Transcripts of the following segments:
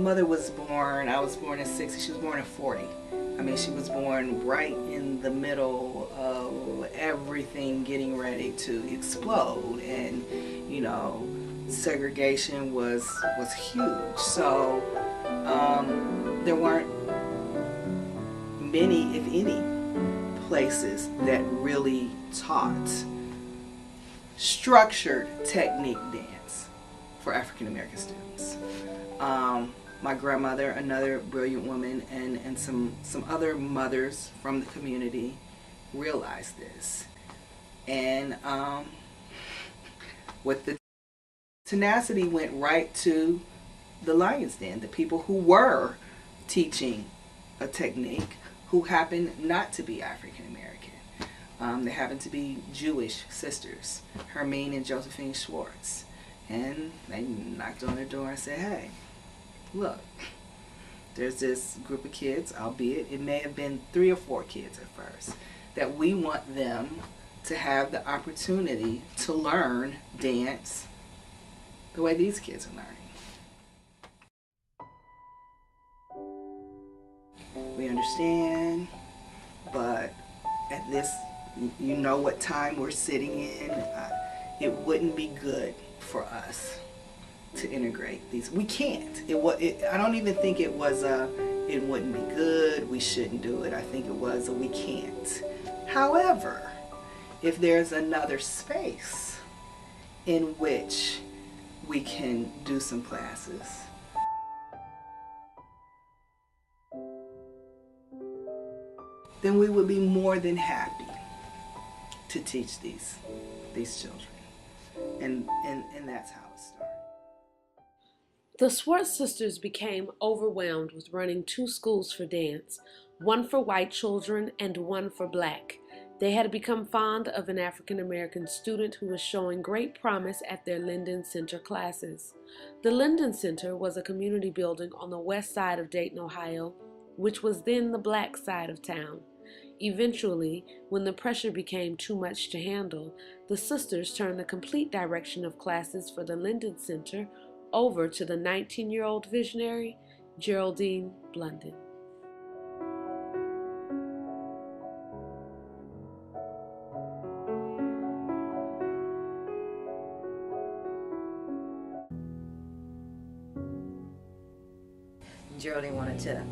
mother was born, I was born in 60, she was born in 40. I mean, she was born right in the middle of everything getting ready to explode, and you know, segregation was huge. So there weren't many, if any, places that really taught structured technique dance for African American students. My grandmother, another brilliant woman, and some other mothers from the community realized this. And with the tenacity, went right to the Lion's Den, the people who were teaching a technique, who happened not to be African American. They happened to be Jewish sisters, Hermine and Josephine Schwartz. And they knocked on their door and said, hey, look, there's this group of kids, albeit it may have been 3 or 4 kids at first, that we want them to have the opportunity to learn dance the way these kids are learning. We understand, but at this, you know what time we're sitting in, it wouldn't be good for us to integrate these. We can't. I don't even think it was it wouldn't be good, we shouldn't do it. I think it was we can't. However, if there's another space in which we can do some classes, then we would be more than happy to teach these children. And that's how it started. The Schwartz sisters became overwhelmed with running 2 schools for dance, one for white children and one for black. They had become fond of an African American student who was showing great promise at their Linden Center classes. The Linden Center was a community building on the west side of Dayton, Ohio, which was then the black side of town. Eventually, when the pressure became too much to handle, the sisters turned the complete direction of classes for the Linden Center over to the 19-year-old visionary, Jeraldyne Blunden. Jeraldyne wanted to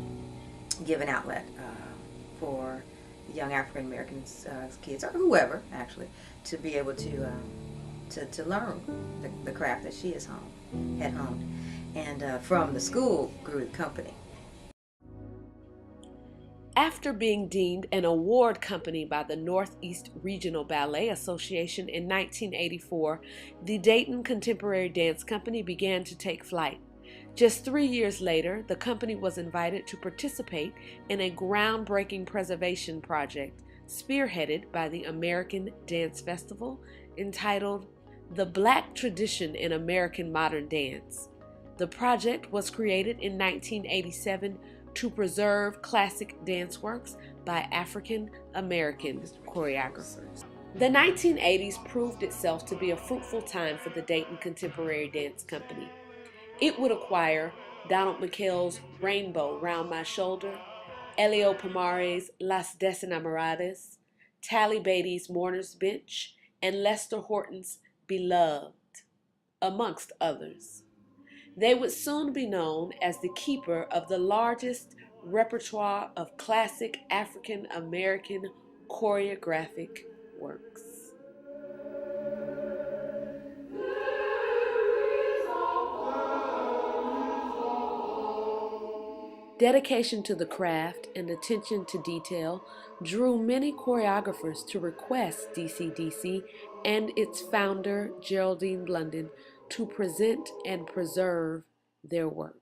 give an outlet for young African American kids, or whoever actually, to be able to learn the craft that she had honed, and from the school grew the company. After being deemed an award company by the Northeast Regional Ballet Association in 1984, the Dayton Contemporary Dance Company began to take flight. Just 3 years later, the company was invited to participate in a groundbreaking preservation project spearheaded by the American Dance Festival entitled The Black Tradition in American Modern Dance. The project was created in 1987 to preserve classic dance works by African American choreographers. The 1980s proved itself to be a fruitful time for the Dayton Contemporary Dance Company. It would acquire Donald McKell's Rainbow Round My Shoulder, Elio Pomare's Las Desenamoradas, Tally Beatty's Mourner's Bench, and Lester Horton's Beloved, amongst others. They would soon be known as the keeper of the largest repertoire of classic African American choreographic works. Dedication to the craft and attention to detail drew many choreographers to request DCDC and its founder, Jeraldyne Blunden, to present and preserve their work.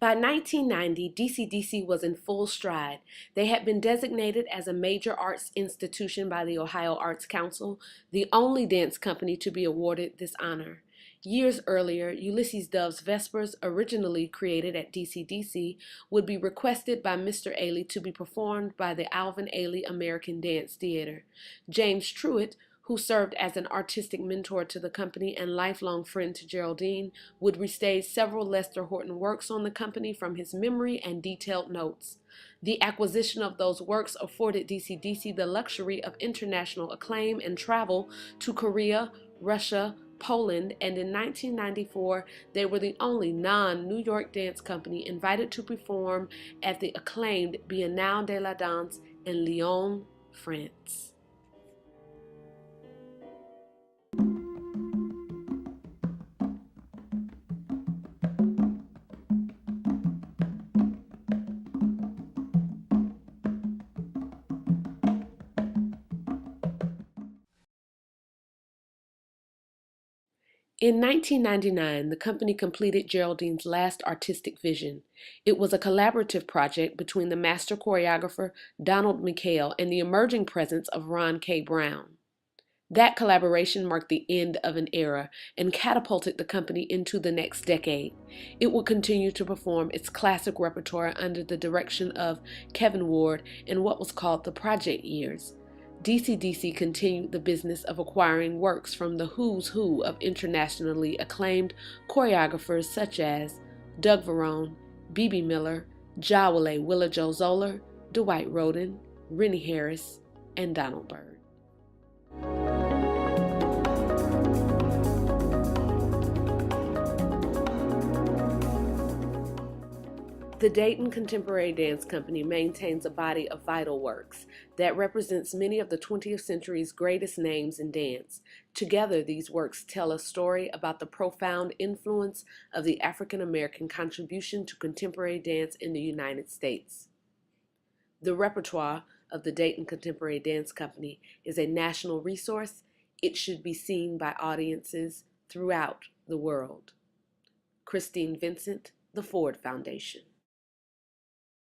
By 1990, DCDC was in full stride. They had been designated as a major arts institution by the Ohio Arts Council, the only dance company to be awarded this honor. Years earlier, Ulysses Dove's Vespers, originally created at DCDC, would be requested by Mr. Ailey to be performed by the Alvin Ailey American Dance Theater. James Truitt, who served as an artistic mentor to the company and lifelong friend to Jeraldyne, would restage several Lester Horton works on the company from his memory and detailed notes. The acquisition of those works afforded DCDC the luxury of international acclaim and travel to Korea, Russia, Poland, and in 1994, they were the only non-New York dance company invited to perform at the acclaimed Biennale de la Danse in Lyon, France. In 1999, the company completed Jeraldyne's last artistic vision. It was a collaborative project between the master choreographer Donald McHale and the emerging presence of Ron K. Brown. That collaboration marked the end of an era and catapulted the company into the next decade. It would continue to perform its classic repertoire under the direction of Kevin Ward in what was called the Project Years. DCDC continued the business of acquiring works from the who's who of internationally acclaimed choreographers such as Doug Verone, Bebe Miller, Jawole Willa Jo Zoller, Dwight Rhoden, Rennie Harris, and Donald Byrd. The Dayton Contemporary Dance Company maintains a body of vital works that represents many of the 20th century's greatest names in dance. Together, these works tell a story about the profound influence of the African American contribution to contemporary dance in the United States. The repertoire of the Dayton Contemporary Dance Company is a national resource. It should be seen by audiences throughout the world. Christine Vincent, The Ford Foundation.